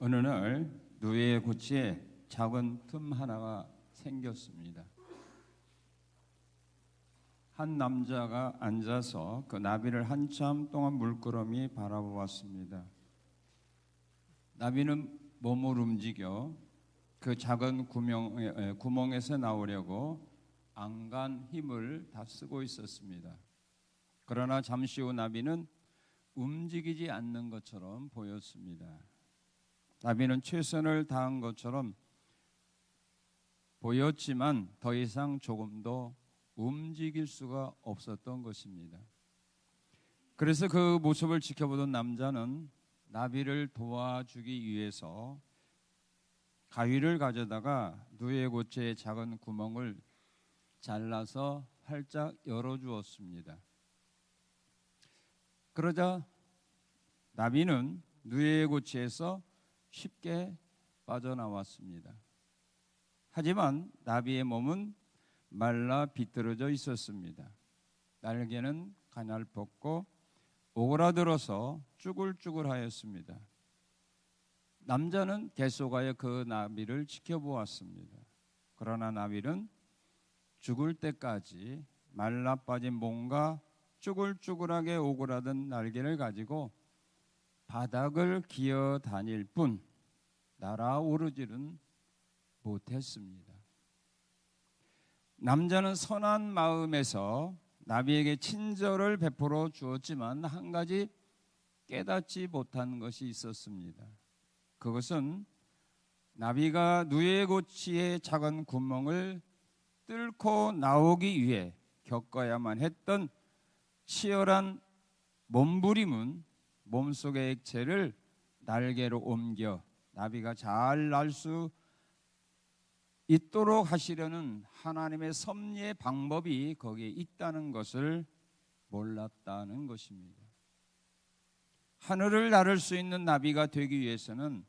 어느 날 누에의 고치에 작은 틈 하나가 생겼습니다. 한 남자가 앉아서 그 나비를 한참 동안 물끄러미 바라보았습니다. 나비는 몸을 움직여 그 작은 구멍에서 나오려고 안간 힘을 다 쓰고 있었습니다. 그러나 잠시 후 나비는 움직이지 않는 것처럼 보였습니다. 나비는 최선을 다한 것처럼 보였지만 더 이상 조금도 움직일 수가 없었던 것입니다. 그래서 그 모습을 지켜보던 남자는 나비를 도와주기 위해서 가위를 가져다가 누에 고체의 작은 구멍을 잘라서 활짝 열어주었습니다. 그러자 나비는 누에 고체에서 쉽게 빠져나왔습니다. 하지만 나비의 몸은 말라 비틀어져 있었습니다. 날개는 가냘뻤고 오그라들어서 쭈글쭈글하였습니다. 남자는 계속하여 그 나비를 지켜보았습니다. 그러나 나비는 죽을 때까지 말라 빠진 몸과 쭈글쭈글하게 오그라든 날개를 가지고 바닥을 기어 다닐 뿐 날아오르지는 못했습니다. 남자는 선한 마음에서 나비에게 친절을 베풀어 주었지만 한 가지 깨닫지 못한 것이 있었습니다. 그것은 나비가 누에 고치의 작은 구멍을 뚫고 나오기 위해 겪어야만 했던 치열한 몸부림은 몸속의 액체를 날개로 옮겨 나비가 잘 날 수 있도록 하시려는 하나님의 섭리의 방법이 거기에 있다는 것을 몰랐다는 것입니다. 하늘을 나를 수 있는 나비가 되기 위해서는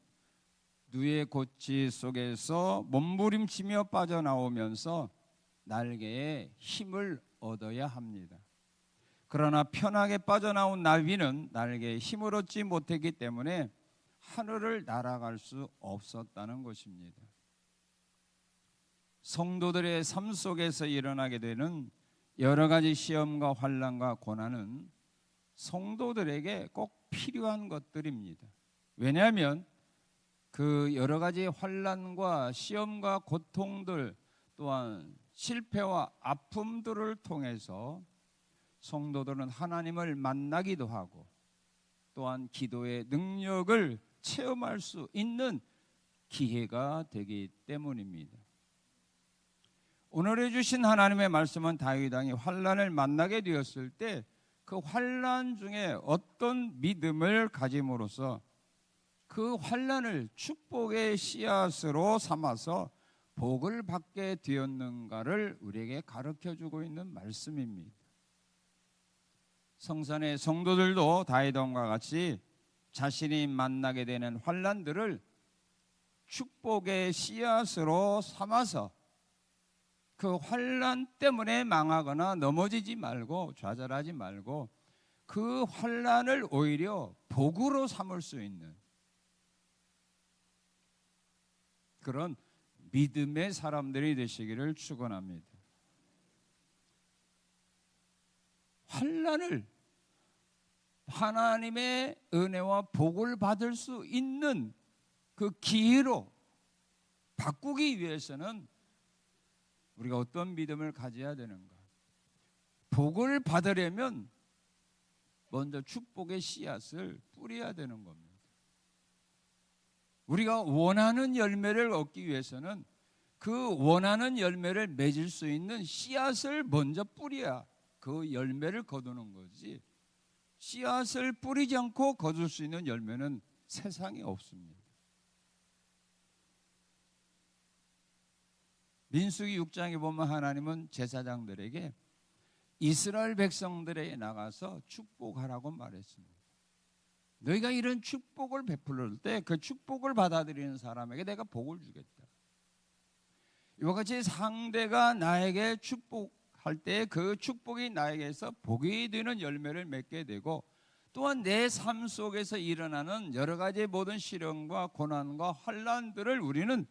누에 고치 속에서 몸부림치며 빠져나오면서 날개에 힘을 얻어야 합니다. 그러나 편하게 빠져나온 나비는 날개에 힘을 얻지 못했기 때문에 하늘을 날아갈 수 없었다는 것입니다. 성도들의 삶 속에서 일어나게 되는 여러 가지 시험과 환난과 고난은 성도들에게 꼭 필요한 것들입니다. 왜냐하면 그 여러 가지 환난과 시험과 고통들 또한 실패와 아픔들을 통해서 성도들은 하나님을 만나기도 하고 또한 기도의 능력을 체험할 수 있는 기회가 되기 때문입니다. 오늘 해주신 하나님의 말씀은 다윗 왕이 환난을 만나게 되었을 때 그 환난 중에 어떤 믿음을 가짐으로써 그 환난을 축복의 씨앗으로 삼아서 복을 받게 되었는가를 우리에게 가르쳐주고 있는 말씀입니다. 성산의 성도들도 다윗 왕과 같이 자신이 만나게 되는 환난들을 축복의 씨앗으로 삼아서 그 환난 때문에 망하거나 넘어지지 말고 좌절하지 말고 그 환난을 오히려 복으로 삼을 수 있는 그런 믿음의 사람들이 되시기를 축원합니다. 환난을 하나님의 은혜와 복을 받을 수 있는 그 기회로 바꾸기 위해서는 우리가 어떤 믿음을 가져야 되는가? 복을 받으려면 먼저 축복의 씨앗을 뿌려야 되는 겁니다. 우리가 원하는 열매를 얻기 위해서는 그 원하는 열매를 맺을 수 있는 씨앗을 먼저 뿌려야 그 열매를 거두는 거지, 씨앗을 뿌리지 않고 거둘 수 있는 열매는 세상에 없습니다. 민수기 6장에 보면 하나님은 제사장들에게 이스라엘 백성들에게 나가서 축복하라고 말했습니다. 너희가 이런 축복을 베풀 때 그 축복을 받아들이는 사람에게 내가 복을 주겠다. 이와 같이 상대가 나에게 축복할 때 그 축복이 나에게서 복이 되는 열매를 맺게 되고 또한 내 삶 속에서 일어나는 여러 가지 모든 시련과 고난과 환난들을 우리는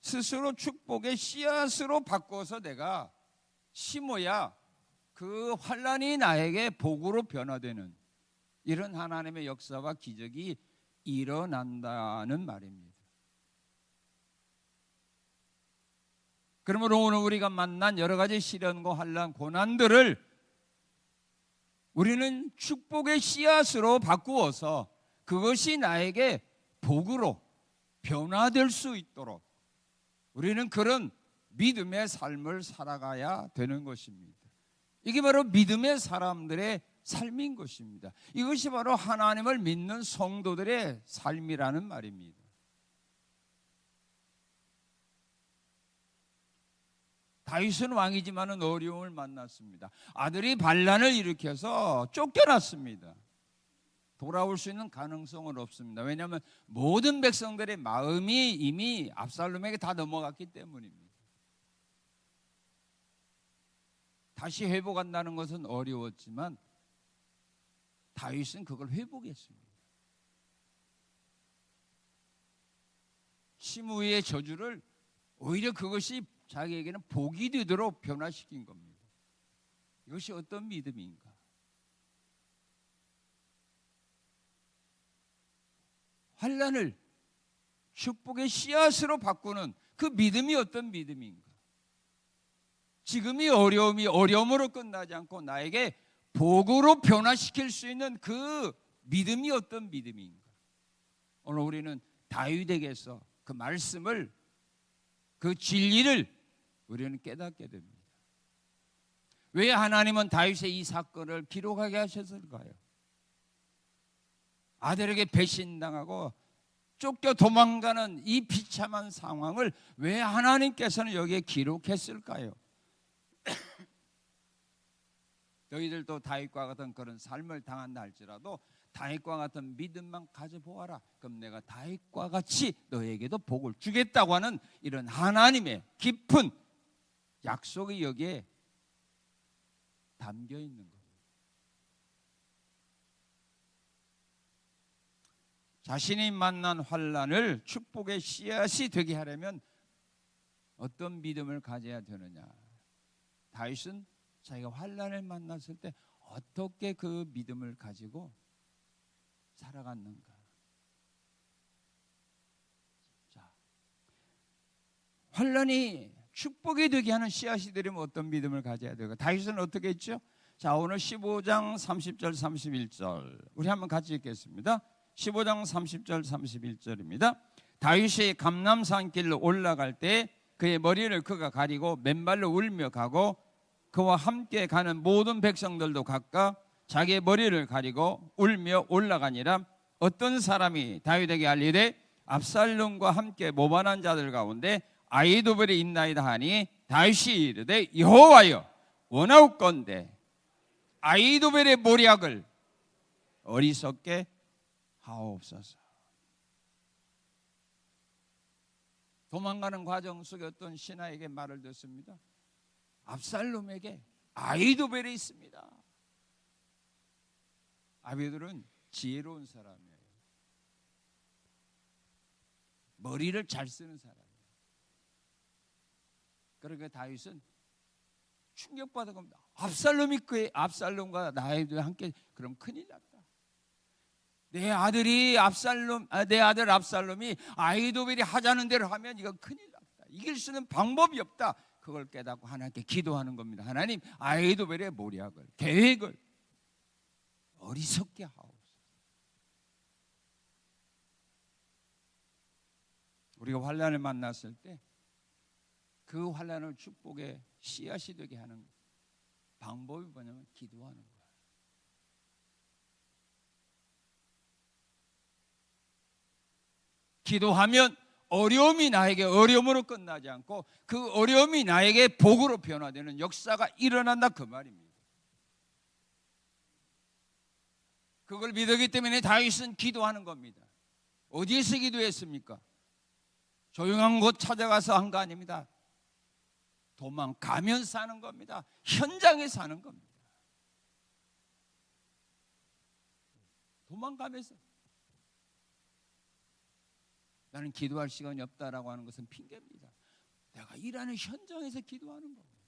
스스로 축복의 씨앗으로 바꿔서 내가 심어야 그 환난이 나에게 복으로 변화되는 이런 하나님의 역사와 기적이 일어난다는 말입니다. 그러므로 오늘 우리가 만난 여러 가지 시련과 환난, 고난들을 우리는 축복의 씨앗으로 바꾸어서 그것이 나에게 복으로 변화될 수 있도록 우리는 그런 믿음의 삶을 살아가야 되는 것입니다. 이게 바로 믿음의 사람들의 삶인 것입니다. 이것이 바로 하나님을 믿는 성도들의 삶이라는 말입니다. 다윗은 왕이지만은 어려움을 만났습니다. 아들이 반란을 일으켜서 쫓겨났습니다. 돌아올 수 있는 가능성은 없습니다. 왜냐하면 모든 백성들의 마음이 이미 압살롬에게 다 넘어갔기 때문입니다. 다시 회복한다는 것은 어려웠지만 다윗은 그걸 회복했습니다. 시므이의 저주를 오히려 그것이 자기에게는 복이 되도록 변화시킨 겁니다. 이것이 어떤 믿음인가? 환난을 축복의 씨앗으로 바꾸는 그 믿음이 어떤 믿음인가? 지금이 어려움으로 끝나지 않고 나에게 복으로 변화시킬 수 있는 그 믿음이 어떤 믿음인가? 오늘 우리는 다윗에게서 그 말씀을, 그 진리를 우리는 깨닫게 됩니다. 왜 하나님은 다윗의 이 사건을 기록하게 하셨을까요? 아들에게 배신당하고 쫓겨 도망가는 이 비참한 상황을 왜 하나님께서는 여기에 기록했을까요? 너희들도 다윗과 같은 그런 삶을 당한다 할지라도 다윗과 같은 믿음만 가져보아라. 그럼 내가 다윗과 같이 너에게도 복을 주겠다고 하는 이런 하나님의 깊은 약속이 여기에 담겨 있는 겁니다. 자신이 만난 환난을 축복의 씨앗이 되게 하려면 어떤 믿음을 가져야 되느냐? 다윗은 자기가 환난을 만났을 때 어떻게 그 믿음을 가지고 살아갔는가? 자, 환난이 축복이 되게 하는 씨앗이 되려면 어떤 믿음을 가져야 될까? 다윗은 어떻게 했죠? 자, 오늘 15장 30절 31절 우리 한번 같이 읽겠습니다. 15장 30절 31절입니다. 다윗이 감람산길로 올라갈 때 그의 머리를 그가 가리고 맨발로 울며 가고 그와 함께 가는 모든 백성들도 각각 자기의 머리를 가리고 울며 올라가니라. 어떤 사람이 다윗에게 알리되 압살롬과 함께 모반한 자들 가운데 아히도벨이 있나이다 하니 다윗이 이르되 여호와여 원하옵건대 아히도벨의 모략을 어리석게 하옵소서. 도망가는 과정 속에 어떤 신하에게 말을 듣습니다. 압살롬에게 아히도벨이 있습니다. 아히도벨은 지혜로운 사람이에요. 머리를 잘 쓰는 사람이에요. 그러니까 다윗은 충격받은 겁니다. 압살롬과 나에게 함께 그럼 큰일 났다. 내 아들 압살롬이 아히도벨이 하자는 대로 하면 이건 큰일 났다. 이길 수는 방법이 없다. 그걸 깨닫고 하나님께 기도하는 겁니다. 하나님, 아히도벨의 모략을, 계획을 어리석게 하옵소서. 우리가 환난을 만났을 때 그 환난을 축복의 씨앗이 되게 하는 방법이 뭐냐면 기도하는 거예요. 기도하면 어려움이 나에게 어려움으로 끝나지 않고 그 어려움이 나에게 복으로 변화되는 역사가 일어난다, 그 말입니다. 그걸 믿었기 때문에 다윗은 기도하는 겁니다. 어디에서 기도했습니까? 조용한 곳 찾아가서 한 거 아닙니다. 도망가면서 사는 겁니다. 현장에 사는 겁니다. 도망가면서 나는 기도할 시간이 없다라고 하는 것은 핑계입니다. 내가 일하는 현장에서 기도하는 겁니다.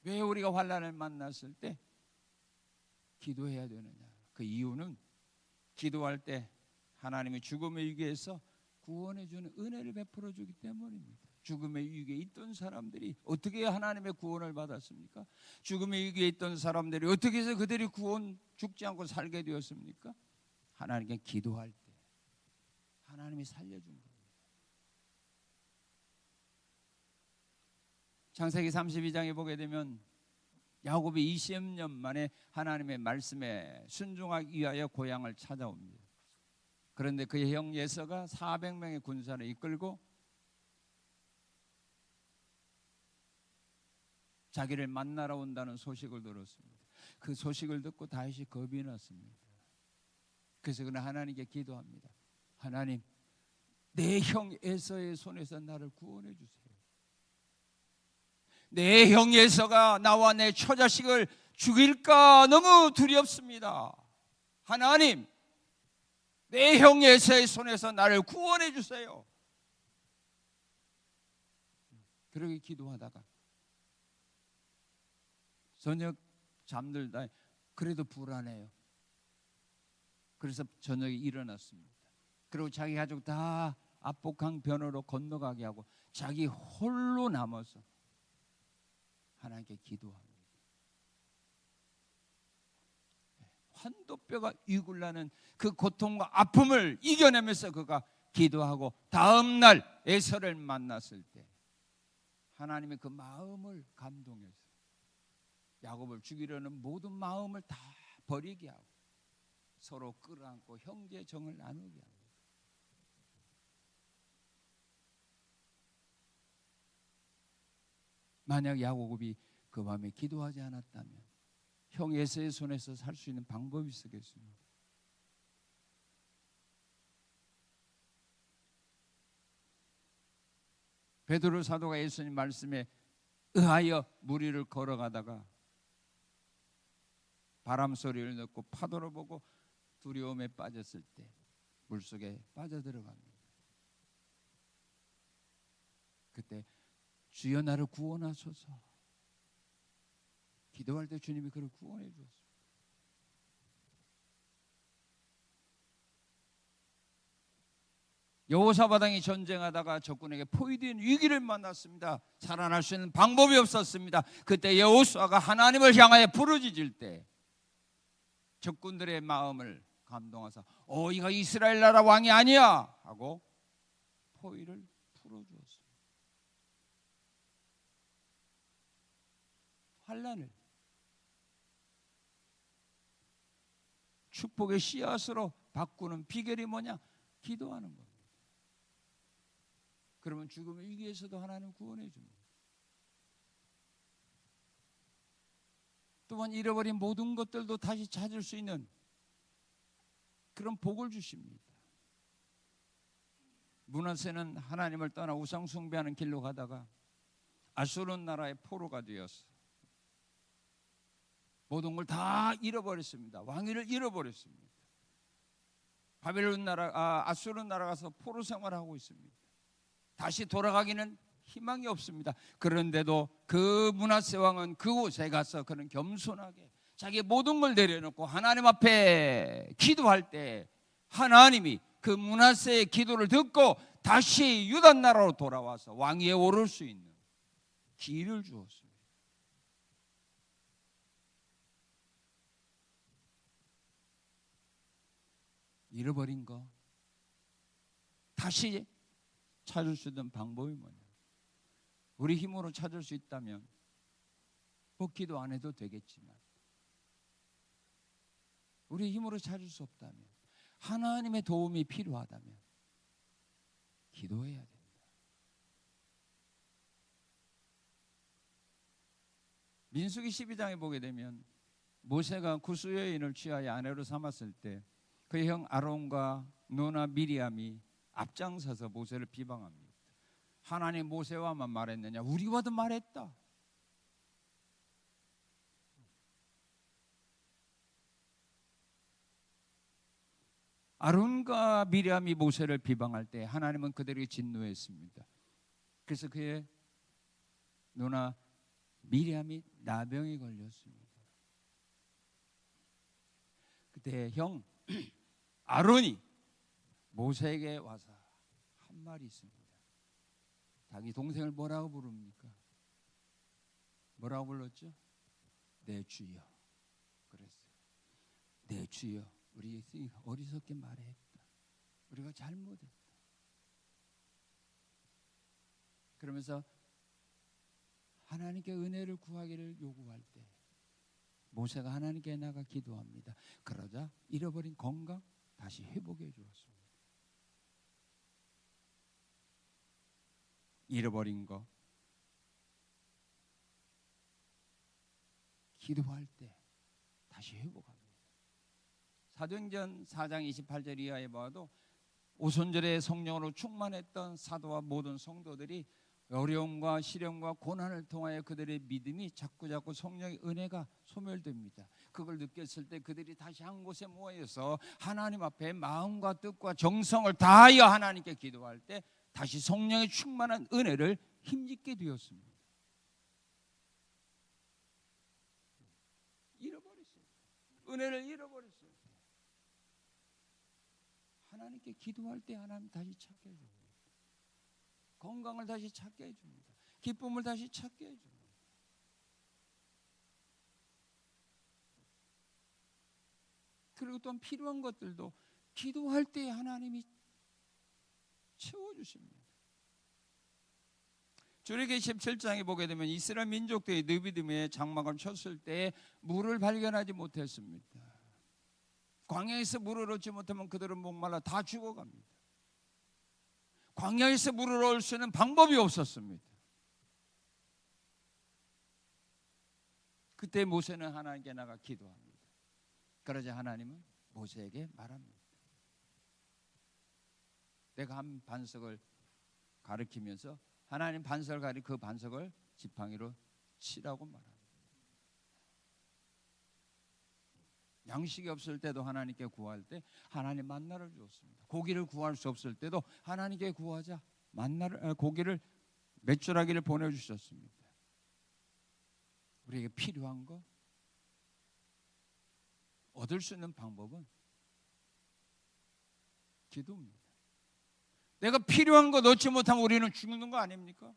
왜 우리가 환난을 만났을 때 기도해야 되느냐? 그 이유는 기도할 때 하나님이 죽음의 위기에서 구원해 주는 은혜를 베풀어 주기 때문입니다. 죽음의 위기에 있던 사람들이 어떻게 하나님의 구원을 받았습니까? 죽음의 위기에 있던 사람들이 어떻게 해서 그들이 죽지 않고 살게 되었습니까? 하나님께 기도할 때 하나님이 살려준 겁니다. 창세기 32장에 보게 되면 야곱이 20년 만에 하나님의 말씀에 순종하기 위하여 고향을 찾아옵니다. 그런데 그의 형 예서가 400명의 군사를 이끌고 자기를 만나러 온다는 소식을 들었습니다. 그 소식을 듣고 다윗이 겁이 났습니다. 그래서 그는 하나님께 기도합니다. 하나님, 내 형 에서의 손에서 나를 구원해 주세요. 내 형 에서가 나와 내 처자식을 죽일까 너무 두렵습니다. 하나님, 내 형 에서의 손에서 나를 구원해 주세요. 그렇게 기도하다가 저녁 잠들다 그래도 불안해요. 그래서 저녁에 일어났습니다. 그리고 자기 가족 다 압록강 변호로 건너가게 하고 자기 홀로 남아서 하나님께 기도합니다. 환도뼈가 이굴나는 그 고통과 아픔을 이겨내면서 그가 기도하고 다음 날 에서를 만났을 때 하나님의 그 마음을 감동해서 야곱을 죽이려는 모든 마음을 다 버리게 하고 서로 끌어안고 형제 정을 나누게 하고 만약 야곱이 그 밤에 기도하지 않았다면 형 에서의 손에서 살 수 있는 방법이 있었겠습니까? 베드로 사도가 예수님 말씀에 의하여 물 위를 걸어가다가 바람 소리를 듣고 파도를 보고 두려움에 빠졌을 때 물속에 빠져들어갑니다. 그때 주여 나를 구원하소서 기도할 때 주님이 그를 구원해 주었습니다. 여호사바당이 전쟁하다가 적군에게 포위된 위기를 만났습니다. 살아날 수 있는 방법이 없었습니다. 그때 여호수아가 하나님을 향하여 부르짖을 때 적군들의 마음을 감동하사 이가 이스라엘 나라 왕이 아니야 하고 포위를 풀어주었습니다. 환난을 축복의 씨앗으로 바꾸는 비결이 뭐냐? 기도하는 겁니다. 그러면 죽음의 위기에서도 하나님 구원해 줍니다. 또한 잃어버린 모든 것들도 다시 찾을 수 있는 그런 복을 주십니다. 므낫세는 하나님을 떠나 우상 숭배하는 길로 가다가 아수르 나라의 포로가 되었어. 모든 걸 다 잃어버렸습니다. 왕위를 잃어버렸습니다. 바벨론 나라, 아수르 나라 가서 포로 생활하고 있습니다. 다시 돌아가기는 희망이 없습니다. 그런데도 그 므낫세 왕은 그곳에 가서 그는 겸손하게 자기 모든 걸 내려놓고 하나님 앞에 기도할 때 하나님이 그 므낫세의 기도를 듣고 다시 유다 나라로 돌아와서 왕위에 오를 수 있는 길을 주었습니다. 잃어버린 거 다시 찾을 수 있는 방법이 뭐냐? 우리 힘으로 찾을 수 있다면 기도 안 해도 되겠지만 우리 힘으로 찾을 수 없다면 하나님의 도움이 필요하다면 기도해야 된다. 민수기 12장에 보게 되면 모세가 구스 여인을 취하여 아내로 삼았을 때 그의 형 아론과 누나 미리암이 앞장서서 모세를 비방합니다. 하나님 모세와만 말했느냐? 우리와도 말했다. 아론과 미리암이 모세를 비방할 때 하나님은 그들에게 진노했습니다. 그래서 그의 누나 미리암이 나병에 걸렸습니다. 그때 형 아론이 모세에게 와서 한 말이 있습니다. 자기 동생을 뭐라고 부릅니까? 뭐라고 불렀죠? 내 주여. 그랬어요. 내 주여. 우리 어리석게 말했다. 우리가 잘못했다. 그러면서 하나님께 은혜를 구하기를 요구할 때 모세가 하나님께 나가 기도합니다. 그러자 잃어버린 건강 다시 회복해 주었습니다. 잃어버린 거 기도할 때 다시 회복합니다. 사도행전 4장 28절 이하에 봐도 오순절에 성령으로 충만했던 사도와 모든 성도들이 어려움과 시련과 고난을 통하여 그들의 믿음이 자꾸자꾸 성령의 은혜가 소멸됩니다. 그걸 느꼈을 때 그들이 다시 한 곳에 모여서 하나님 앞에 마음과 뜻과 정성을 다하여 하나님께 기도할 때 다시 성령의 충만한 은혜를 힘입게 되었습니다. 잃어버렸어요. 은혜를 잃어버렸어요. 하나님께 기도할 때 하나님 다시 찾게 해줍니다. 건강을 다시 찾게 해줍니다. 기쁨을 다시 찾게 해줍니다. 그리고 또한 필요한 것들도 기도할 때 하나님이 채워주십니다. 출애굽기 17장에 보게 되면 이스라엘 민족들이 느비딤의 장막을 쳤을 때 물을 발견하지 못했습니다. 광야에서 물을 얻지 못하면 그들은 목말라 다 죽어갑니다. 광야에서 물을 얻을 수 있는 방법이 없었습니다. 그때 모세는 하나님께 나가 기도합니다. 그러자 하나님은 모세에게 말합니다. 내가 한 반석을 가리키면서 하나님 반석을 가리 그 반석을 지팡이로 치라고 말합니다. 양식이 없을 때도 하나님께 구할 때 하나님 만나를 주었습니다. 고기를 구할 수 없을 때도 하나님께 구하자 고기를 메추라기를 보내주셨습니다. 우리에게 필요한 거 얻을 수 있는 방법은 기도입니다. 내가 필요한 거 얻지 못하면 우리는 죽는 거 아닙니까?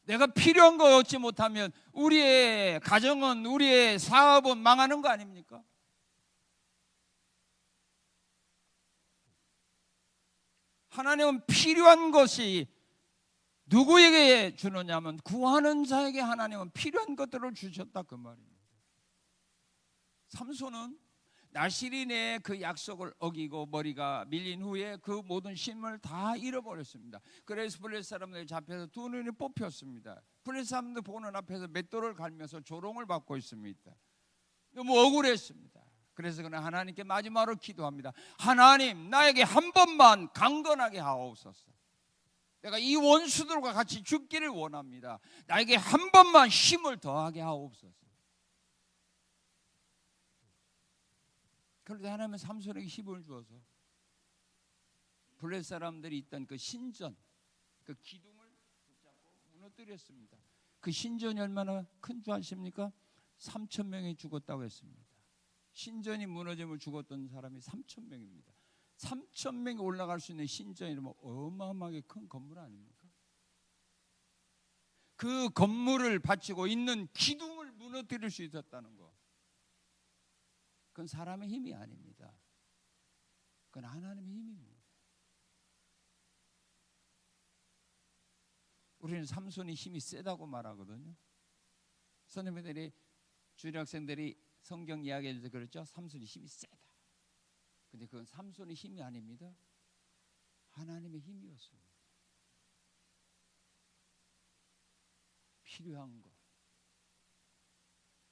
내가 필요한 거 얻지 못하면 우리의 가정은, 우리의 사업은 망하는 거 아닙니까? 하나님은 필요한 것이 누구에게 주느냐면 구하는 자에게 하나님은 필요한 것들을 주셨다 그 말입니다. 삼손은 나실인의 그 약속을 어기고 머리가 밀린 후에 그 모든 힘을 다 잃어버렸습니다. 그래서 블레셋 사람들이 잡혀서 두 눈이 뽑혔습니다. 블레셋 사람들 보는 앞에서 맷돌을 갈면서 조롱을 받고 있습니다. 너무 억울했습니다. 그래서 그는 하나님께 마지막으로 기도합니다. 하나님, 나에게 한 번만 강건하게 하옵소서. 내가 이 원수들과 같이 죽기를 원합니다. 나에게 한 번만 힘을 더하게 하옵소서. 그런데 하나님은 삼손에게 힘을 주어서 블레셋 사람들이 있던 그 신전, 그 기둥을 붙잡고 무너뜨렸습니다. 그 신전이 얼마나 큰 줄 아십니까? 3,000명이 죽었다고 했습니다. 신전이 무너짐을 죽었던 사람이 3,000명입니다. 3,000명이 올라갈 수 있는 신전이라면 어마어마하게 큰 건물 아닙니까? 그 건물을 바치고 있는 기둥을 무너뜨릴 수 있었다는 거. 그건 사람의 힘이 아닙니다. 그건 하나님의 힘입니다. 우리는 삼손이 힘이 세다고 말하거든요. 선생님들이 주일학생들이 성경 이야기할 때 그랬죠. 삼손이 힘이 세다. 근데 그건 삼손의 힘이 아닙니다. 하나님의 힘이었습니다. 필요한 것,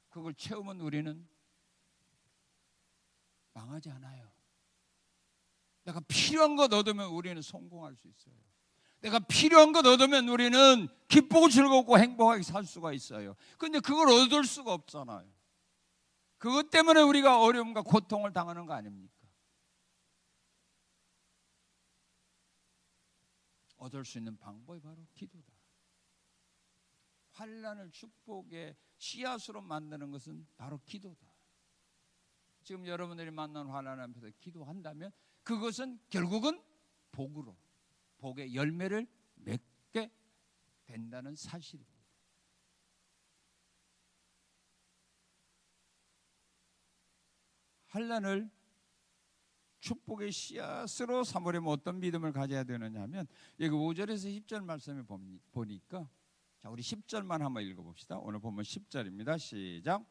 그걸 채우면 우리는 망하지 않아요. 내가 필요한 것 얻으면 우리는 성공할 수 있어요. 내가 필요한 것 얻으면 우리는 기쁘고 즐겁고 행복하게 살 수가 있어요. 그런데 그걸 얻을 수가 없잖아요. 그것 때문에 우리가 어려움과 고통을 당하는 거 아닙니까? 얻을 수 있는 방법이 바로 기도다. 환난을 축복의 씨앗으로 만드는 것은 바로 기도다. 지금 여러분들이 만난 환난 앞에서 기도한다면 그것은 결국은 복으로, 복의 열매를 맺게 된다는 사실입니다. 환난을 축복의 씨앗으로 삼으려면 어떤 믿음을 가져야 되느냐 하면 여기 5절에서 10절 말씀을 보니까, 자, 우리 10절만 한번 읽어봅시다. 오늘 보면 10절입니다. 시작.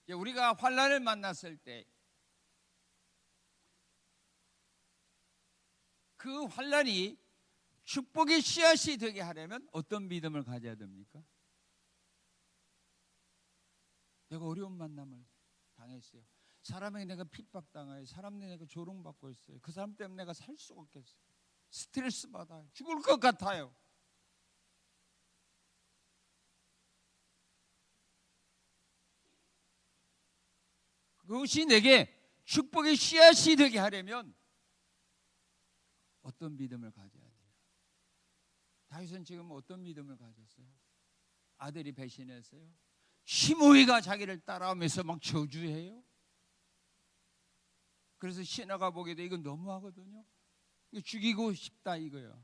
우리가 환난을 만났을 때 그 환난이 축복의 씨앗이 되게 하려면 어떤 믿음을 가져야 됩니까? 내가 어려운 만남을 당했어요. 사람에게 내가 핍박당해요. 사람에게 내가 조롱받고 있어요. 그 사람 때문에 내가 살 수가 없겠어요. 스트레스 받아요. 죽을 것 같아요. 그것이 내게 축복의 씨앗이 되게 하려면 어떤 믿음을 가져야 돼요? 다윗은 지금 어떤 믿음을 가졌어요? 아들이 배신했어요. 시므이가 자기를 따라오면서 막 저주해요. 그래서 신하가 보기에도 이건 너무하거든요. 이거 죽이고 싶다 이거예요.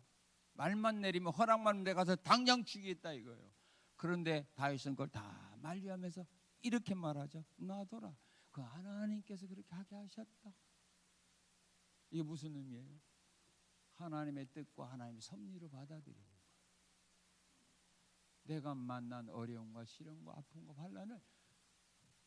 말만 내리면, 허락만 내가서 당장 죽이겠다 이거예요. 그런데 다윗은 그걸 다 만류하면서 이렇게 말하죠. 놔둬라. 그 하나님께서 그렇게 하게 하셨다. 이게 무슨 의미예요? 하나님의 뜻과 하나님의 섭리로 받아들이는 거예요. 내가 만난 어려움과 시련과 아픔과 환난을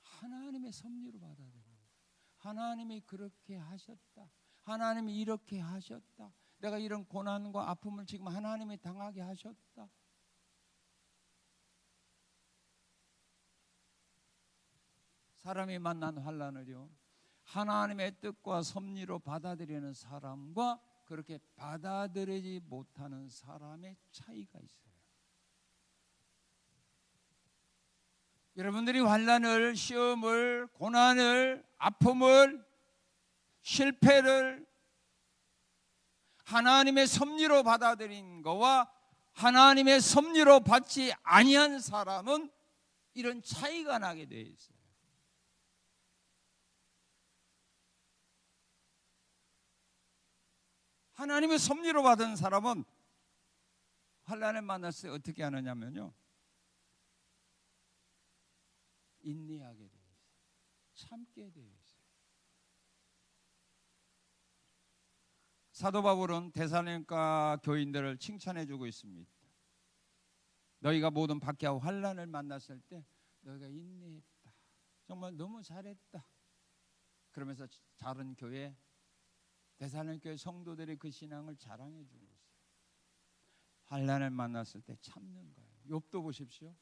하나님의 섭리로 받아들이는 거예요. 하나님이 그렇게 하셨다. 하나님이 이렇게 하셨다. 내가 이런 고난과 아픔을 지금 하나님이 당하게 하셨다. 사람이 만난 환난을요, 하나님의 뜻과 섭리로 받아들이는 사람과 그렇게 받아들이지 못하는 사람의 차이가 있어요. 여러분들이 환난을, 시험을, 고난을, 아픔을, 실패를 하나님의 섭리로 받아들인 거와 하나님의 섭리로 받지 아니한 사람은 이런 차이가 나게 되어 있어요. 하나님의 섭리로 받은 사람은 환난을 만났을 때 어떻게 하느냐면요, 인내하게 되어 있어요. 참게 되어 있어요. 사도 바울은 데살로니가 교인들을 칭찬해 주고 있습니다. 너희가 모든 박해와 환난을 만났을 때 너희가 인내했다. 정말 너무 잘했다. 그러면서 다른 교회, 데살로니가 교회 성도들이 그 신앙을 자랑해 주고 있어요. 환난을 만났을 때 참는 거예요. 욥도 보십시오.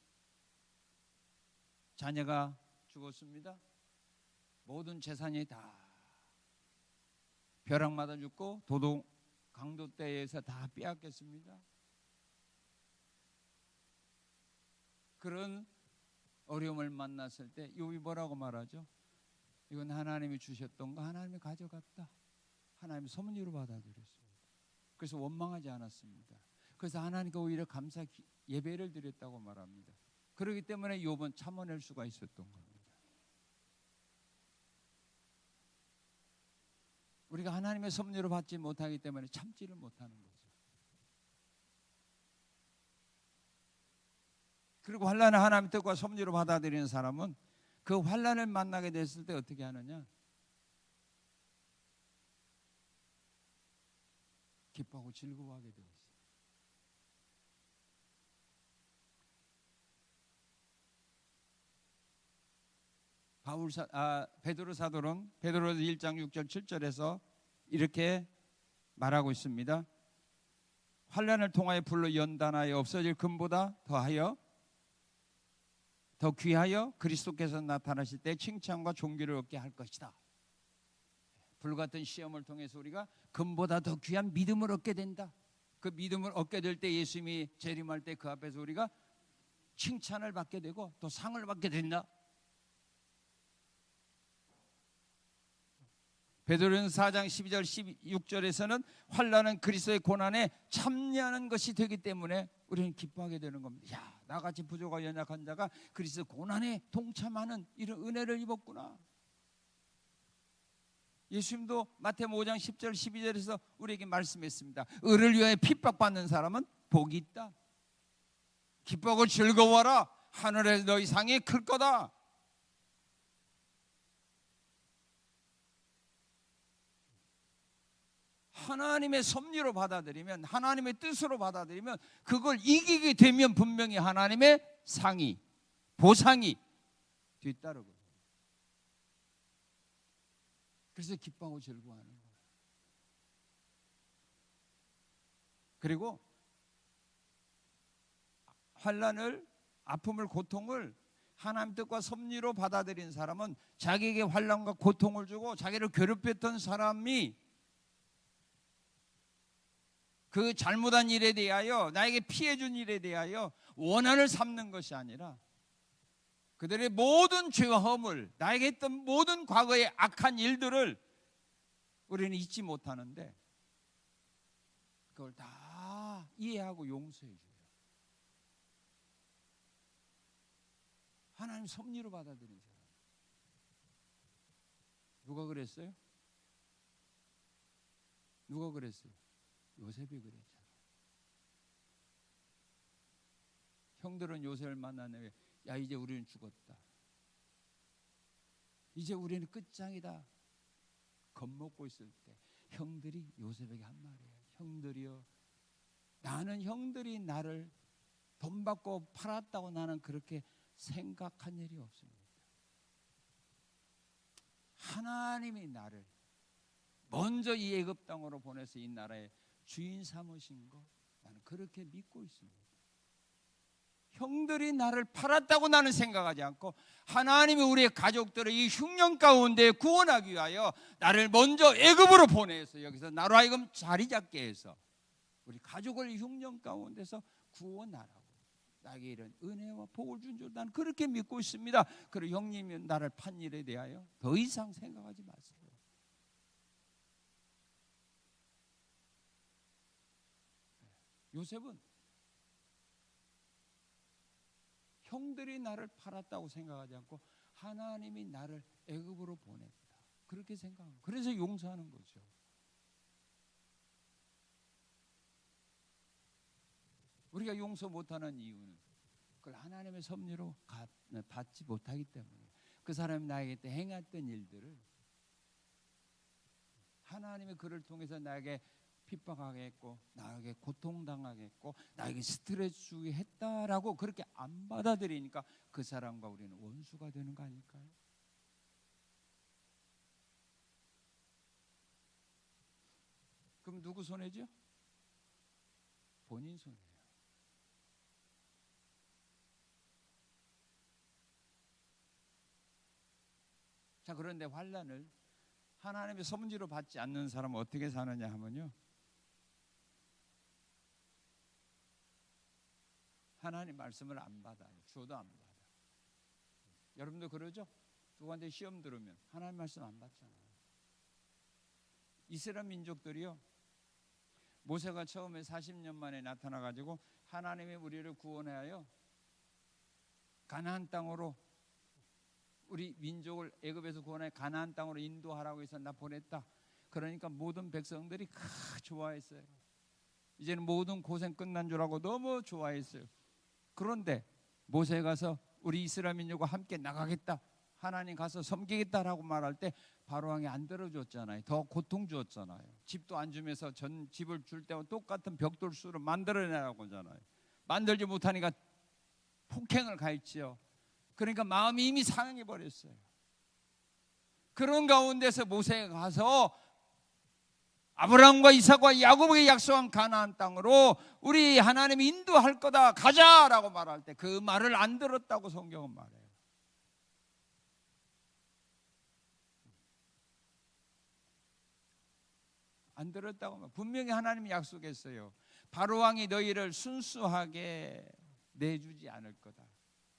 자녀가 죽었습니다. 모든 재산이 다 벼락마다 죽고 도둑 강도떼에 의해서 다 빼앗겼습니다. 그런 어려움을 만났을 때 욥이 뭐라고 말하죠? 이건 하나님이 주셨던 거 하나님이 가져갔다. 하나님의 섭리로 받아들였습니다. 그래서 원망하지 않았습니다. 그래서 하나님께 오히려 감사 예배를 드렸다고 말합니다. 그렇기 때문에 욥은 참아낼 수가 있었던 겁니다. 우리가 하나님의 섭리로 받지 못하기 때문에 참지를 못하는 거죠. 그리고 환난을 하나님의 뜻과 섭리로 받아들이는 사람은 그 환난을 만나게 됐을 때 어떻게 하느냐? 기뻐하고 즐거워하게 되어 있어요. 베드로 사도는 베드로서 1장 6절 7절에서 이렇게 말하고 있습니다. 환난을 통하여 불로 연단하여 없어질 금보다 더 귀하여 그리스도께서 나타나실 때 칭찬과 존귀를 얻게 할 것이다. 불같은 시험을 통해서 우리가 금보다 더 귀한 믿음을 얻게 된다. 그 믿음을 얻게 될 때 예수님이 재림할 때 그 앞에서 우리가 칭찬을 받게 되고 또 상을 받게 된다. 베드로전서 4장 12절 16절에서는 환난은 그리스도의 고난에 참여하는 것이 되기 때문에 우리는 기뻐하게 되는 겁니다. 야, 나같이 부족하고 연약한 자가 그리스도 고난에 동참하는 이런 은혜를 입었구나. 예수님도 마태복음 5장 10절 12절에서 우리에게 말씀했습니다. 의를 위하여 핍박받는 사람은 복이 있다. 기뻐하고 즐거워하라. 하늘에 너희 상이 클 거다. 하나님의 섭리로 받아들이면, 하나님의 뜻으로 받아들이면, 그걸 이기게 되면 분명히 하나님의 상이, 보상이 뒤따르고, 그래서 기뻐하고 즐거워하는 거예요. 그리고 환난을, 아픔을, 고통을 하나님 뜻과 섭리로 받아들인 사람은 자기에게 환난과 고통을 주고 자기를 괴롭혔던 사람이 그 잘못한 일에 대하여, 나에게 피해준 일에 대하여 원한을 삼는 것이 아니라 그들의 모든 죄와 허물, 나에게 했던 모든 과거의 악한 일들을 우리는 잊지 못하는데 그걸 다 이해하고 용서해 줘요. 하나님 섭리로 받아들인 사람. 누가 그랬어요? 누가 그랬어요? 요셉이 그랬잖아. 형들은 요셉을 만나네. 야, 이제 우리는 죽었다. 이제 우리는 끝장이다. 겁먹고 있을 때 형들이 요셉에게 한 말이에요. 형들이여, 나는 형들이 나를 돈 받고 팔았다고 나는 그렇게 생각한 일이 없습니다. 하나님이 나를 먼저 이 애굽 땅으로 보내서 이 나라의 주인 삼으신 거 나는 그렇게 믿고 있습니다. 형들이 나를 팔았다고 나는 생각하지 않고 하나님이 우리의 가족들을 이 흉년 가운데 구원하기 위하여 나를 먼저 애굽으로 보내서 여기서 나로 하여금 자리 잡게 해서 우리 가족을 흉년 가운데서 구원하라고 나에게 이런 은혜와 복을 준 줄 나는 그렇게 믿고 있습니다. 그리고 형님이 나를 판 일에 대하여 더 이상 생각하지 마세요. 요셉은 형들이 나를 팔았다고 생각하지 않고 하나님이 나를 애굽으로 보냈다. 그렇게 생각합니다. 그래서 용서하는 거죠. 우리가 용서 못하는 이유는 그걸 하나님의 섭리로 받지 못하기 때문에 그 사람이 나에게 행했던 일들을 하나님의 그를 통해서 나에게 핍박하게 했고 나에게 고통당하게 했고 나에게 스트레스 주게 했다라고 그렇게 안 받아들이니까 그 사람과 우리는 원수가 되는 거 아닐까요? 그럼 누구 손해죠? 본인 손해예요. 자, 그런데 환난을 하나님의 섭리로 받지 않는 사람은 어떻게 사느냐 하면요, 하나님 말씀을 안 받아요. 줘도 안 받아. 여러분도 그러죠? 누구한테 시험 들으면 하나님 말씀 안 받잖아요. 이스라엘 민족들이요, 모세가 처음에 40년 만에 나타나가지고 하나님이 우리를 구원하여 가나안 땅으로, 우리 민족을 애굽에서 구원해 가나안 땅으로 인도하라고 해서 나 보냈다. 그러니까 모든 백성들이 좋아했어요. 이제는 모든 고생 끝난 줄 알고 너무 좋아했어요. 그런데 모세가 가서 우리 이스라엘 민족과 함께 나가겠다, 하나님 가서 섬기겠다라고 말할 때 바로왕이 안 들어줬잖아요. 더 고통 주었잖아요. 집도 안 주면서 전 집을 줄 때와 똑같은 벽돌수로 만들어내라고 하잖아요. 만들지 못하니까 폭행을 가했지요. 그러니까 마음이 이미 상해 버렸어요. 그런 가운데서 모세가 가서 아브라함과 이삭과 야곱에게 약속한 가나안 땅으로 우리 하나님이 인도할 거다, 가자라고 말할 때 그 말을 안 들었다고 성경은 말해요. 안 들었다고 분명히 하나님이 약속했어요. 바로왕이 너희를 순수하게 내주지 않을 거다.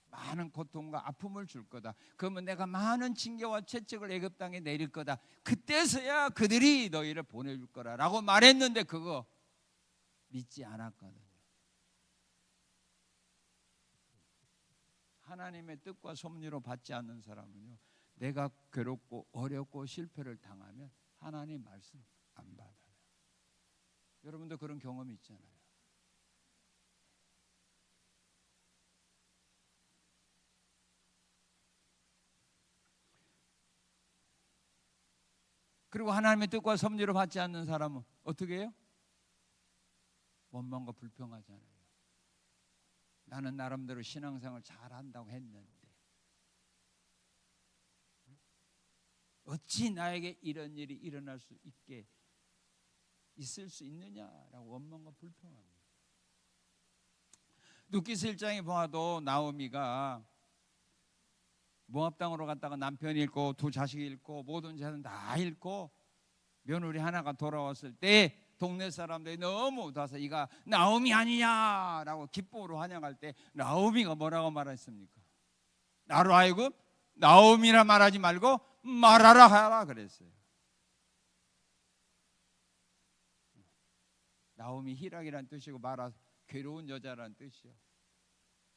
많은 고통과 아픔을 줄 거다. 그러면 내가 많은 징계와 채찍을 애굽 땅에 내릴 거다. 그때서야 그들이 너희를 보내줄 거라라고 말했는데 그거 믿지 않았거든요. 하나님의 뜻과 섭리로 받지 않는 사람은요, 내가 괴롭고 어렵고 실패를 당하면 하나님 말씀 안 받아요. 여러분도 그런 경험이 있잖아요. 그리고 하나님의 뜻과 섭리로 받지 않는 사람은 어떻게 해요? 원망과 불평하잖아요. 나는 나름대로 신앙생활 잘한다고 했는데 어찌 나에게 이런 일이 일어날 수 있게 있을 수 있느냐라고 원망과 불평합니다. 룻기서 1장에 보아도 나오미가 모압 땅으로 갔다가 남편이 잃고 두 자식이 잃고 모든 재산 다 잃고 며느리 하나가 돌아왔을 때 동네 사람들이 너무 와서 이가 나오미 아니냐라고 기쁨으로 환영할 때 나오미가 뭐라고 말했습니까? 나로 하여금 나오미라 말하지 말고 말하라 하라 그랬어요. 나오미 희락이란 뜻이고 마라 괴로운 여자라는 뜻이요.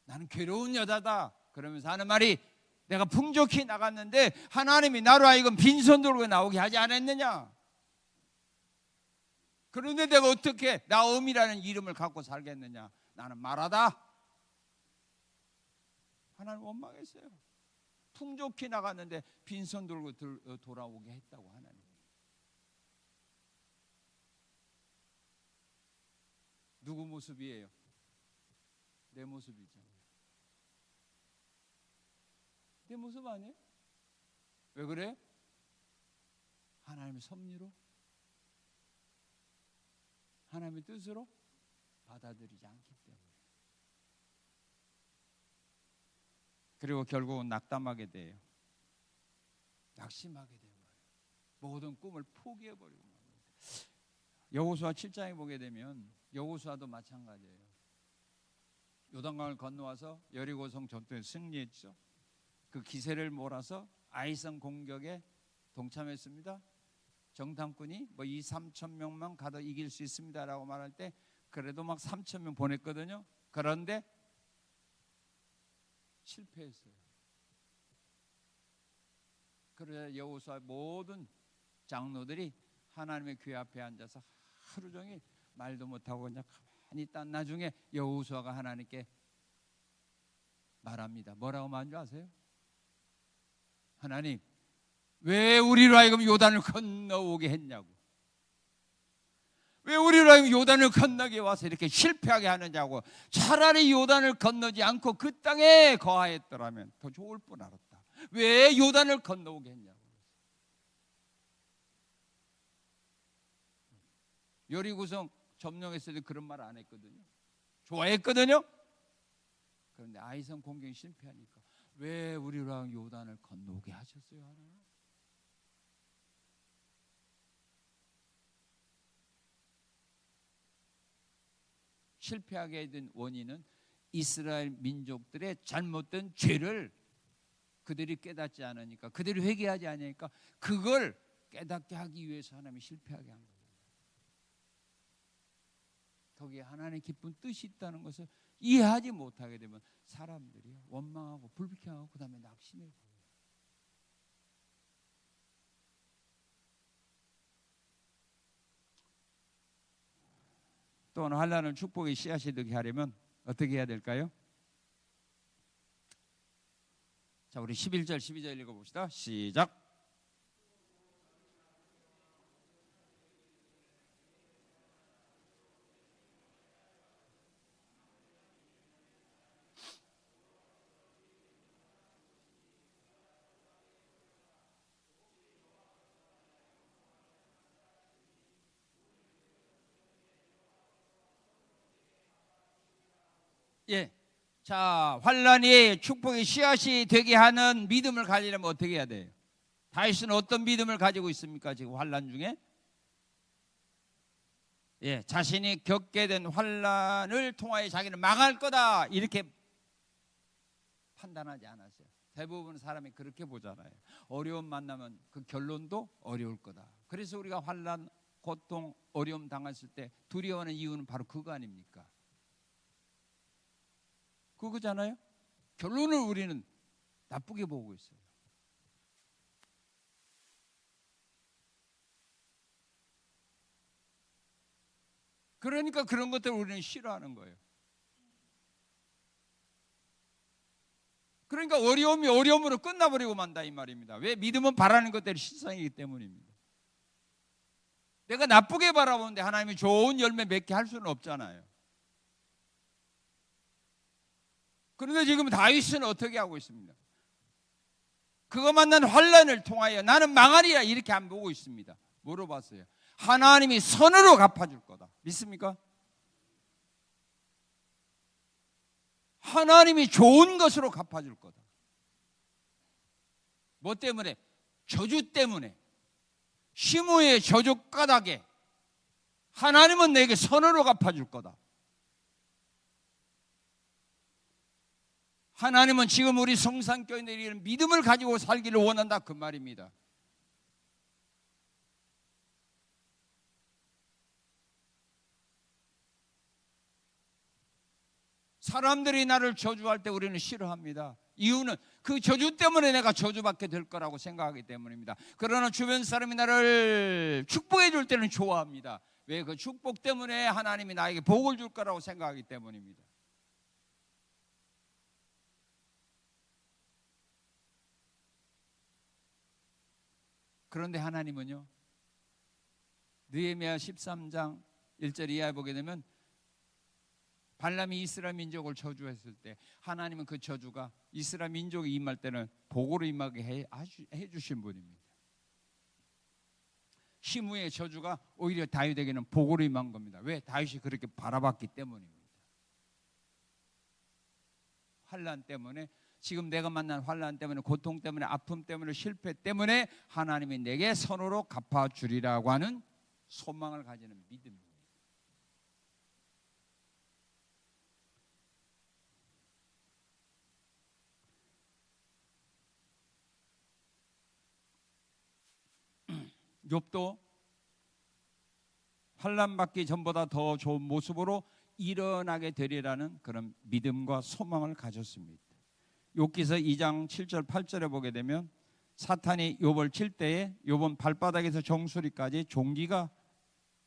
나는 괴로운 여자다 그러면서 하는 말이 내가 풍족히 나갔는데 하나님이 나로 하여금 빈손 들고 나오게 하지 않았느냐. 그런데 내가 어떻게 나옴이라는 이름을 갖고 살겠느냐. 나는 말하다. 하나님 원망했어요. 풍족히 나갔는데 빈손 들고 돌아오게 했다고 하나님. 누구 모습이에요? 내 모습이죠. 내 모습 아니에요? 왜 그래? 하나님의 섭리로 하나님의 뜻으로 받아들이지 않기 때문에. 그리고 결국은 낙담하게 돼요. 낙심하게 돼요. 모든 꿈을 포기해버리고 맙니다. 여호수아 7장에 보게 되면 여호수아도 마찬가지예요. 요단강을 건너와서 여리고성 전투에 승리했죠. 그 기세를 몰아서 아이성 공격에 동참했습니다. 정탐꾼이 뭐 2-3천 명만 가도 이길 수 있습니다라고 말할 때 그래도 막 3천 명 보냈거든요. 그런데 실패했어요. 그러자 여호수아 모든 장로들이 하나님의 궤 앞에 앉아서 하루 종일 말도 못하고 그냥 가만히 있다. 나중에 여호수아가 하나님께 말합니다. 뭐라고 말한 줄 아세요? 하나님, 왜 우리로 하여금 요단을 건너오게 했냐고. 왜 우리로 하여금 요단을 건너게 와서 이렇게 실패하게 하느냐고. 차라리 요단을 건너지 않고 그 땅에 거하였더라면 더 좋을 뻔 알았다. 왜 요단을 건너오게 했냐고. 여리고성 점령했을 때 그런 말 안 했거든요. 좋아했거든요. 그런데 아이성 공격이 실패하니까 왜 우리랑 요단을 건너오게 하셨어요? 하나님? 실패하게 된 원인은 이스라엘 민족들의 잘못된 죄를 그들이 깨닫지 않으니까, 그들이 회개하지 않으니까 그걸 깨닫게 하기 위해서 하나님이 실패하게 한 거예요. 거기에 하나님의 깊은 뜻이 있다는 것을 이해하지 못하게 되면 사람들이 원망하고 불평하고 그 다음에 낙심해 버려요. 또 오늘 환난을 축복의 씨앗이 되게 하려면 어떻게 해야 될까요? 자, 우리 11절 12절 읽어봅시다. 시작. 예, 자, 환난이 축복의 씨앗이 되게 하는 믿음을 가지려면 어떻게 해야 돼요? 다윗은 어떤 믿음을 가지고 있습니까? 지금 환난 중에 자신이 겪게 된 환난을 통하여 자기는 망할 거다 이렇게 판단하지 않았어요. 대부분 사람이 그렇게 보잖아요. 어려움 만나면 그 결론도 어려울 거다. 그래서 우리가 환난, 고통, 어려움 당했을 때 두려워하는 이유는 바로 그거 아닙니까? 그거잖아요. 결론을 우리는 나쁘게 보고 있어요. 그러니까 그런 것들을 우리는 싫어하는 거예요. 그러니까 어려움이 어려움으로 끝나버리고 만다 이 말입니다. 왜? 믿음은 바라는 것들이 실상이기 때문입니다. 내가 나쁘게 바라보는데 하나님이 좋은 열매 맺게 할 수는 없잖아요. 그런데 지금 다윗은 어떻게 하고 있습니다? 그거 만난 환난을 통하여 나는 망하리라 이렇게 안 보고 있습니다. 뭐로 봤어요? 하나님이 선으로 갚아줄 거다. 믿습니까? 하나님이 좋은 것으로 갚아줄 거다. 뭐 때문에? 저주 때문에. 시므의 저주 까닭에 하나님은 내게 선으로 갚아줄 거다. 하나님은 지금 우리 성산교인들이 이런 믿음을 가지고 살기를 원한다 그 말입니다. 사람들이 나를 저주할 때 우리는 싫어합니다. 이유는 그 저주 때문에 내가 저주받게 될 거라고 생각하기 때문입니다. 그러나 주변 사람이 나를 축복해 줄 때는 좋아합니다. 왜? 그 축복 때문에 하나님이 나에게 복을 줄 거라고 생각하기 때문입니다. 그런데 하나님은요, 느헤미야 13장 1절 이하에 보게 되면 발람이 이스라엘 민족을 저주했을 때 하나님은 그 저주가 이스라엘 민족이 임할 때는 복으로 임하게 해주신 분입니다. 시므의 저주가 오히려 다윗에게는 복으로 임한 겁니다. 왜? 다윗이 그렇게 바라봤기 때문입니다. 환난 때문에, 지금 내가 만난 환난 때문에, 고통 때문에, 아픔 때문에, 실패 때문에 하나님이 내게 선으로 갚아주리라고 하는 소망을 가지는 믿음입니다. 욥도 환난 받기 전보다 더 좋은 모습으로 일어나게 되리라는 그런 믿음과 소망을 가졌습니다. 욥기서 2장 7절 8절에 보게 되면 사탄이 욥을 칠 때에 욥은 발바닥에서 정수리까지 종기가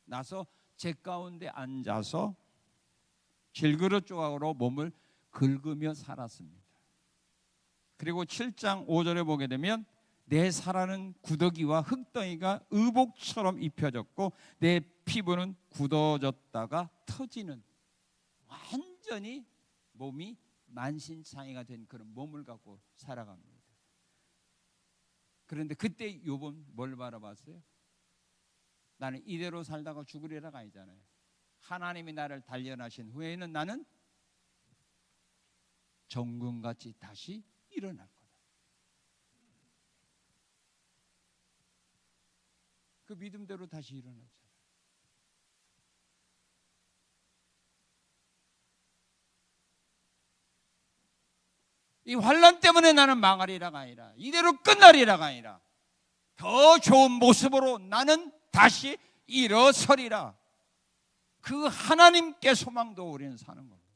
나서 제 가운데 앉아서 질그릇 조각으로 몸을 긁으며 살았습니다. 그리고 7장 5절에 보게 되면 내 살아는 구더기와 흙덩이가 의복처럼 입혀졌고 내 피부는 굳어졌다가 터지는, 완전히 몸이 만신창이가 된 그런 몸을 갖고 살아갑니다. 그런데 그때 욥은 뭘 바라봤어요? 나는 이대로 살다가 죽으리라가 아니잖아요. 하나님이 나를 단련하신 후에는 나는 정금같이 다시 일어날 거다. 그 믿음대로 다시 일어났잖아요. 이 환난 때문에 나는 망하리라가 아니라, 이대로 끝나리라가 아니라 더 좋은 모습으로 나는 다시 일어서리라. 그 하나님께 소망도 우리는 사는 겁니다.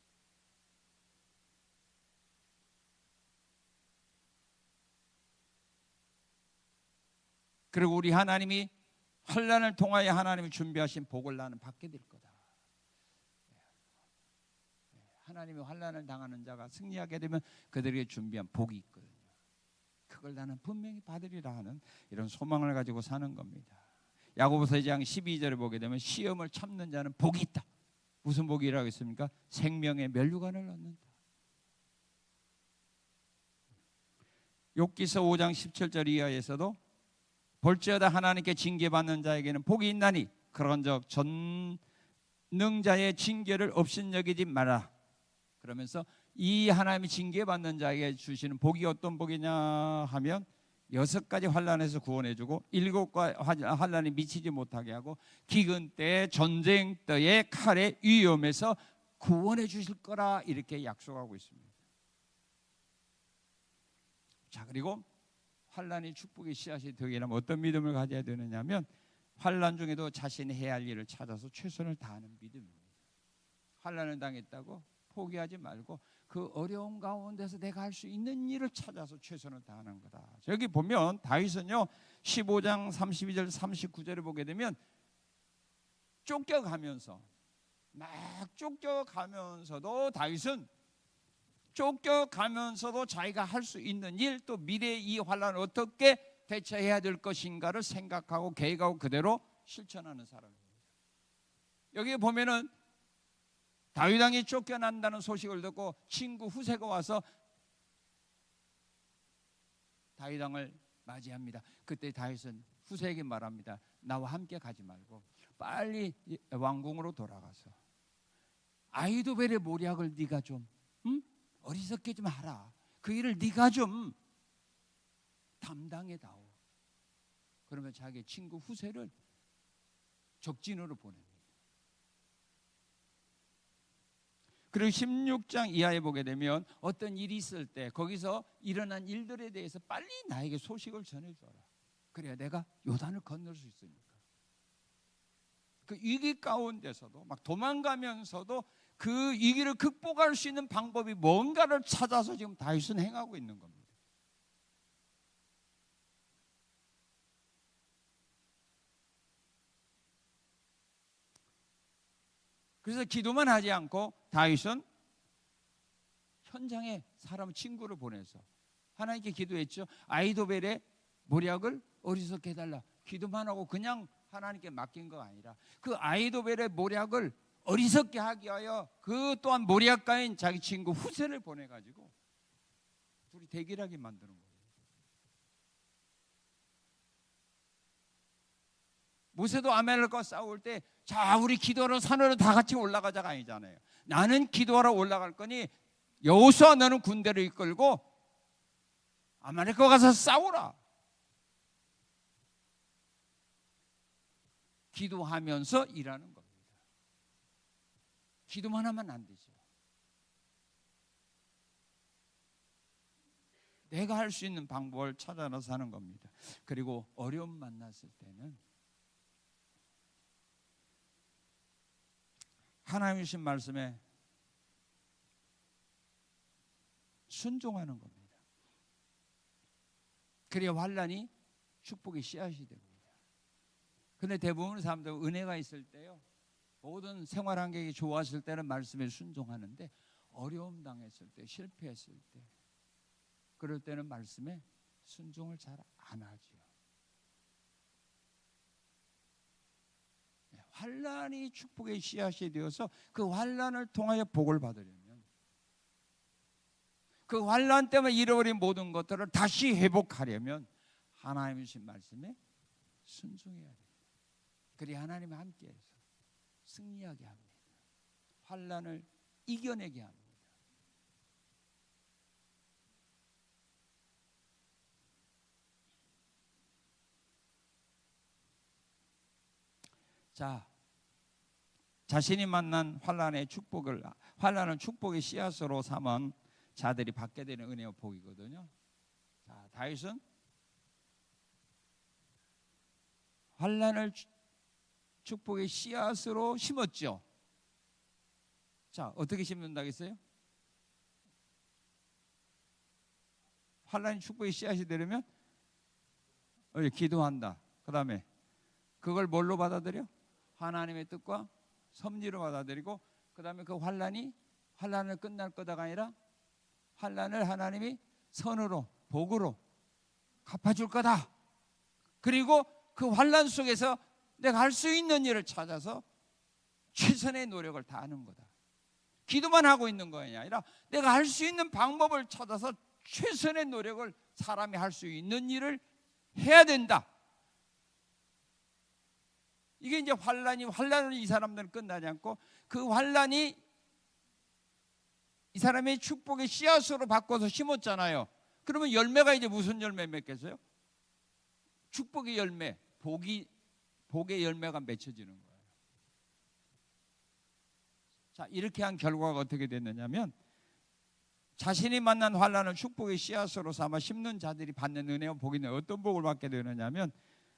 그리고 우리 하나님이 환난을 통하여 하나님이 준비하신 복을 나는 받게 될 거다. 하나님이 환난을 당하는 자가 승리하게 되면 그들에게 준비한 복이 있거든요. 그걸 나는 분명히 받으리라 하는 이런 소망을 가지고 사는 겁니다. 야고보서 2장 12절에 보게 되면 시험을 참는 자는 복이 있다. 무슨 복이라고 했습니까? 생명의 면류관을 얻는다. 욥기서 5장 17절 이하에서도 볼지어다 하나님께 징계받는 자에게는 복이 있나니 그런즉 전능자의 징계를 업신여기지 마라. 그러면서 이 하나님이 징계받는 자에게 주시는 복이 어떤 복이냐 하면 6가지 환난에서 구원해주고 7가지 환난이 미치지 못하게 하고 기근 때 전쟁 때의 칼의 위험에서 구원해 주실 거라 이렇게 약속하고 있습니다. 자, 그리고 환난이 축복의 씨앗이 되려면 어떤 믿음을 가져야 되느냐면 환난 중에도 자신이 해야 할 일을 찾아서 최선을 다하는 믿음입니다. 환난을 당했다고 포기하지 말고 그 어려운 가운데서 내가 할 수 있는 일을 찾아서 최선을 다하는 거다. 여기 보면 다윗은요 15장 32절 39절을 보게 되면 쫓겨가면서 막 쫓겨가면서도 다윗은 쫓겨가면서도 자기가 할 수 있는 일, 또 미래의 이 환난을 어떻게 대처해야 될 것인가를 생각하고 계획하고 그대로 실천하는 사람입니다. 여기 보면은 다윗 왕이 쫓겨난다는 소식을 듣고 친구 후세가 와서 다윗 왕을 맞이합니다. 그때 다윗은 후세에게 말합니다. 나와 함께 가지 말고 빨리 왕궁으로 돌아가서 아히도벨의 모략을 네가 좀 어리석게 좀 하라. 그 일을 네가 좀 담당해다오. 그러면 자기 친구 후세를 적진으로 보냅니다. 그리고 16장 이하에 보게 되면 어떤 일이 있을 때 거기서 일어난 일들에 대해서 빨리 나에게 소식을 전해줘라. 그래야 내가 요단을 건널 수 있으니까. 그 위기 가운데서도 막 도망가면서도 그 위기를 극복할 수 있는 방법이 뭔가를 찾아서 지금 다윗은 행하고 있는 겁니다. 그래서 기도만 하지 않고 다윗은 현장에 사람 친구를 보내서 하나님께 기도했죠. 아히도벨의 모략을 어리석게 해달라. 기도만 하고 그냥 하나님께 맡긴 거 아니라 그 아히도벨의 모략을 어리석게 하기 위하여 그 또한 모략가인 자기 친구 후세를 보내가지고 둘이 대결하게 만드는 거예요. 모세도 아말렉과 싸울 때 자 우리 기도하러 산으로 다 같이 올라가자가 아니잖아요. 나는 기도하러 올라갈 거니 여호수아 너는 군대를 이끌고 아말렉과 가서 싸우라. 기도하면서 일하는 겁니다. 기도만 하면 안 되죠. 내가 할 수 있는 방법을 찾아서 하는 겁니다. 그리고 어려움 만났을 때는 하나님 주신 말씀에 순종하는 겁니다. 그래야 환난이 축복의 씨앗이 됩니다. 그런데 대부분 사람들은 은혜가 있을 때요, 모든 생활 환경이 좋았을 때는 말씀에 순종하는데 어려움 당했을 때, 실패했을 때, 그럴 때는 말씀에 순종을 잘 안 하죠. 환난이 축복의 씨앗이 되어서 그 환난을 통하여 복을 받으려면 그 환난 때문에 잃어버린 모든 것들을 다시 회복하려면 하나님이 주신 말씀에 순종해야 됩니다. 그리 하나님과 함께해서 승리하게 합니다. 환난을 이겨내게 합니다. 자, 자신이 만난 환난을 축복의 씨앗으로 삼은 자들이 받게 되는 은혜와 복이거든요. 자, 다윗은 환난을 축복의 씨앗으로 심었죠. 자, 어떻게 심는다겠어요? 환난이 축복의 씨앗이 되려면 기도한다. 그 다음에 그걸 뭘로 받아들여? 하나님의 뜻과 섭리로 받아들이고, 그 다음에 그 환난을 끝날 거다가 아니라 환난을 하나님이 선으로, 복으로 갚아줄 거다. 그리고 그 환난 속에서 내가 할 수 있는 일을 찾아서 최선의 노력을 다하는 거다. 기도만 하고 있는 것이 아니라 내가 할 수 있는 방법을 찾아서 최선의 노력을, 사람이 할 수 있는 일을 해야 된다. 이게 이제 환난은 이 사람들은 끝나지 않고 그 환난이 이 사람의 축복의 씨앗으로 바꿔서 심었잖아요. 그러면 열매가 이제 무슨 열매 맺겠어요? 축복의 열매, 복의 열매가 맺혀지는 거예요. 자, 이렇게 한 결과가 어떻게 됐느냐면 자신이 만난 환난을 축복의 씨앗으로 삼아 심는 자들이 받는 은혜와 복이 있는 어떤 복을 받게 되느냐면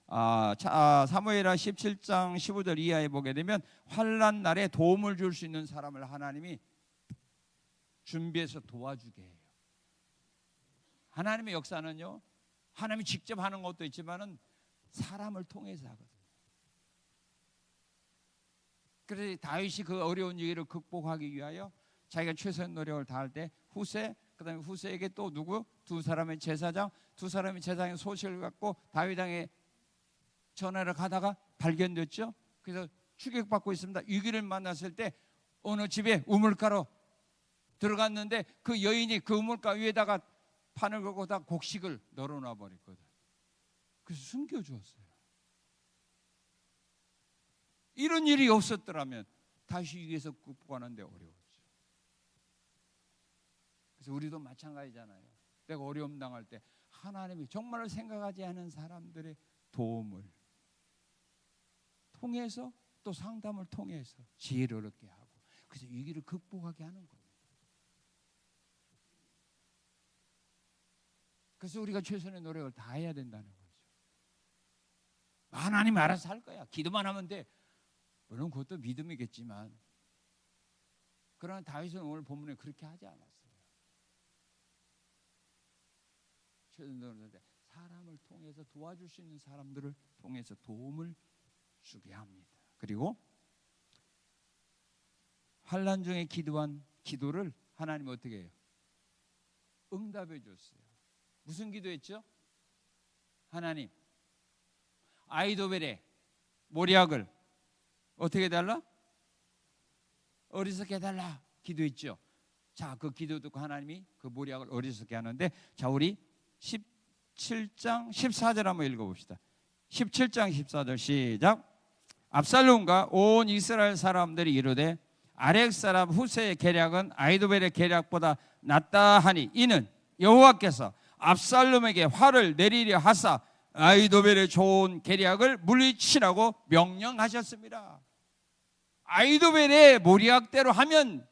사무엘하 17장 15절 이하에 보게 되면 환난 날에 도움을 줄 수 있는 사람을 하나님이 준비해서 도와주게 해요. 하나님의 역사는요, 하나님이 직접 하는 것도 있지만은 사람을 통해서 하거든요. 그래서 다윗이 그 어려운 위기를 극복하기 위하여 자기가 최선의 노력을 다할 때 후세, 그다음에 후세에게 또 누구? 두 사람의 제사장, 두 사람의 제사장의 소식을 갖고 다윗 왕에 전화를 가다가 발견됐죠. 그래서 추격받고 있습니다. 위기를 만났을 때 어느 집에 우물가로 들어갔는데 그 여인이 그 우물가 위에다가 판을 걸고 다 곡식을 널어놔 버렸거든. 그래서 숨겨주었어요. 이런 일이 없었더라면 다시 위기에서 극복하는데 어려웠죠. 그래서 우리도 마찬가지잖아요. 내가 어려움 당할 때 하나님이 정말 생각하지 않은 사람들의 도움을 통해서 또 상담을 통해서 지혜를 얻게 하고 그래서 위기를 극복하게 하는 거예요. 그래서 우리가 최선의 노력을 다해야 된다는 거죠. 하나님 알아서 할 거야. 기도만 하면 돼. 물론 그것도 믿음이겠지만 그러나 다윗은 오늘 본문에 그렇게 하지 않았어요. 최선의 노력을 사람을 통해서 도와줄 수 있는 사람들을 통해서 도움을 주게 합니다. 그리고 환난 중에 기도한 기도를 하나님 어떻게 해요? 응답해 줬어요. 무슨 기도했죠? 하나님 아히도벨의 모략을 어떻게 해달라? 어리석게 해달라 기도했죠. 자, 그 기도 듣고 하나님이 그 모략을 어리석게 하는데, 자, 우리 17장 14절 한번 읽어봅시다. 17장 14절 시작. 압살롬과 온 이스라엘 사람들이 이르되 아렉 사람 후세의 계략은 아히도벨의 계략보다 낫다 하니 이는 여호와께서 압살롬에게 화를 내리려 하사 아히도벨의 좋은 계략을 물리치라고 명령하셨습니다. 아히도벨의 모략대로 하면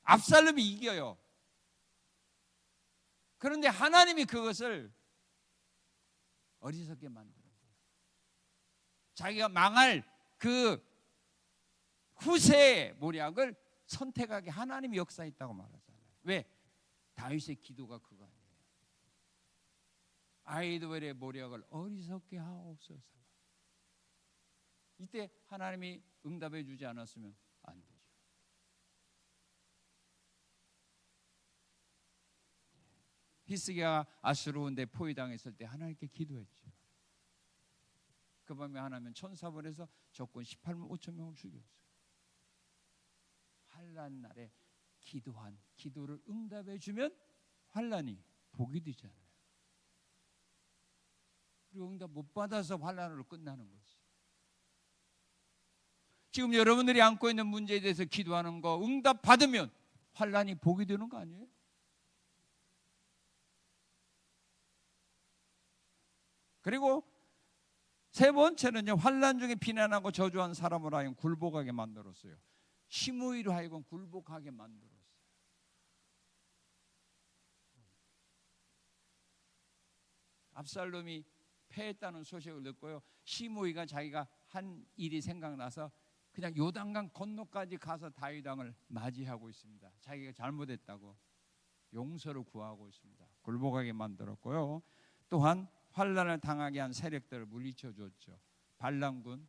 압살롬이 이겨요. 그런데 하나님이 그것을 어리석게 만들어요. 자기가 망할 그 후세의 모략을 선택하게 하나님이 역사했다고 말하잖아요. 왜? 다윗의 기도가 그거 아니에요. 아히도벨의 모략을 어리석게 하옵소서. 이때 하나님이 응답해 주지 않았으면 안 되죠. 히스기야가 아수르온데 포위당했을 때 하나님께 기도했죠. 그 밤에 하나님은 천사 보내서 적군 18만 5천 명을 죽였어요. 환난 날에 기도한 기도를 응답해 주면 환난이 복이 되잖아요. 그리고 응답 못 받아서 환난으로 끝나는 거지. 지금 여러분들이 안고 있는 문제에 대해서 기도하는 거 응답 받으면 환난이 복이 되는 거 아니에요? 그리고 세 번째는요, 환난 중에 비난하고 저주한 사람을 하여금 굴복하게 만들었어요. 시므이로 하여금 굴복하게 만들었어요. 압살롬이 패했다는 소식을 듣고요, 시므이가 자기가 한 일이 생각나서 그냥 요단강 건너까지 가서 다윗 왕을 맞이하고 있습니다. 자기가 잘못했다고 용서를 구하고 있습니다. 굴복하게 만들었고요. 또한 환난을 당하게 한 세력들을 물리쳐 주었죠. 발람군,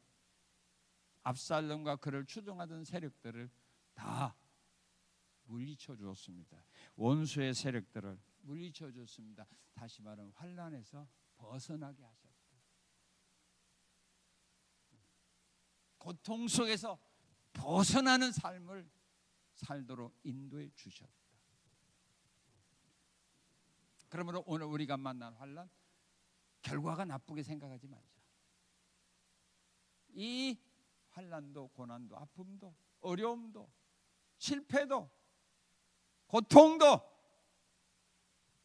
압살롬과 그를 추종하던 세력들을 다 물리쳐 주었습니다. 원수의 세력들을 물리쳐 주었습니다. 다시 말하면 환난에서 벗어나게 하셨다. 고통 속에서 벗어나는 삶을 살도록 인도해 주셨다. 그러므로 오늘 우리가 만난 환난, 결과가 나쁘게 생각하지 말자. 이 환난도 고난도 아픔도 어려움도 실패도 고통도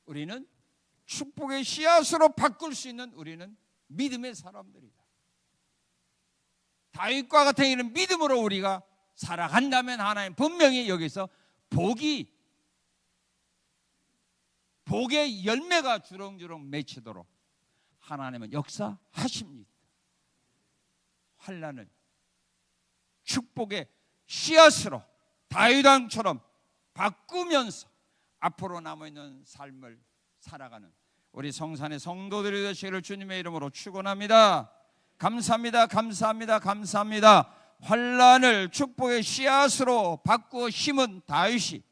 우리는 축복의 씨앗으로 바꿀 수 있는 우리는 믿음의 사람들이다. 다윗과 같은 이런 믿음으로 우리가 살아간다면 하나님 분명히 여기서 복의 열매가 주렁주렁 맺히도록 하나님은 역사하십니다. 환난을 축복의 씨앗으로 다윗왕처럼 바꾸면서 앞으로 남아있는 삶을 살아가는 우리 성산의 성도들이 되시기를 주님의 이름으로 축원합니다. 감사합니다. 감사합니다. 감사합니다. 환난을 축복의 씨앗으로 바꾸어 심은 다윗이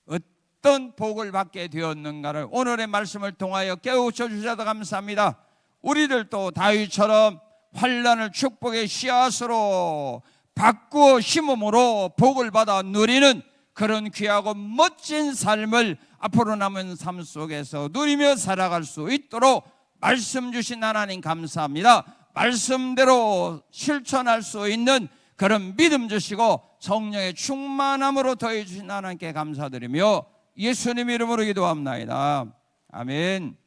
어떤 복을 받게 되었는가를 오늘의 말씀을 통하여 깨우쳐 주셔서 감사합니다. 우리들도 다윗처럼 환난을 축복의 씨앗으로 바꾸어 심음으로 복을 받아 누리는 그런 귀하고 멋진 삶을 앞으로 남은 삶 속에서 누리며 살아갈 수 있도록 말씀 주신 하나님 감사합니다. 말씀대로 실천할 수 있는 그런 믿음 주시고 성령의 충만함으로 더해 주신 하나님께 감사드리며 예수님 이름으로 기도합나이다. 아멘.